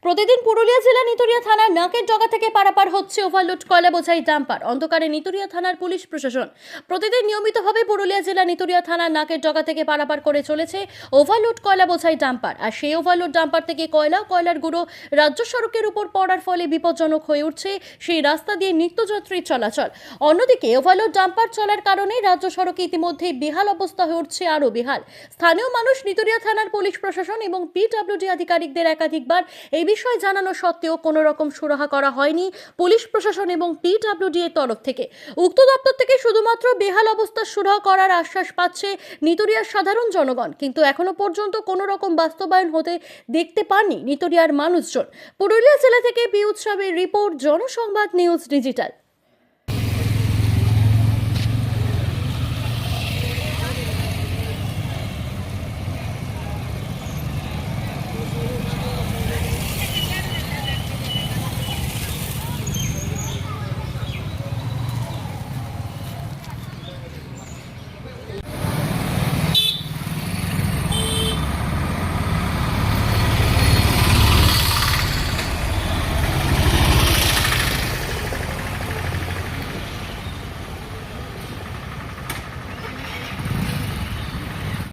প্রতিদিন পুরুলিয়া জেলা নিতুড়িয়া থানার নাকের ডগা থেকে পারাপার হচ্ছে ওভারলোড কয়লা বোঝাই ডাম্পার। অন্ধকারে নিতুড়িয়া থানার পুলিশ প্রশাসন প্রতিদিন নিয়মিতভাবে পুরুলিয়া জেলা নিতুড়িয়া থানার নাকের ডগা থেকে পারাপার করে চলেছে ওভারলোড কয়লা বোঝাই ডাম্পার। আর সেই ওভারলোড ডাম্পার থেকে কয়লার গুঁড়ো রাজ্য সড়কের উপর পড়ার ফলে বিপজ্জনক হয়ে উঠছে সেই রাস্তা দিয়ে নিত্যযাত্রীর চলাচল। অন্যদিকে ওভারলোড ডাম্পার চলার কারণে রাজ্য সড়কে ইতিমধ্যেই বেহাল অবস্থা হয়ে উঠছে আরও বেহাল। স্থানীয় মানুষ নিতুড়িয়া থানার পুলিশ প্রশাসন এবং পিডব্লিউডি আধিকারিকদের একাধিকবার এই বিষয়ে জানানো সত্ত্বেও কোনো রকম সুরাহা করা হয়নি পুলিশ প্রশাসন এবং পিডব্লিউডি এর তরফ থেকে। উক্ত দপ্তর থেকে শুধুমাত্র বেহাল অবস্থার সুরাহা করার আশ্বাস পাচ্ছে নিতুড়িয়ার সাধারণ জনগণ, কিন্তু এখনো পর্যন্ত কোনো রকম বাস্তবায়ন হতে দেখতে পাননি নিতুড়িয়ার মানুষজন। পুরুলিয়া জেলা থেকে বি উৎসবের রিপোর্ট, জনসংবাদ নিউজ ডিজিটাল।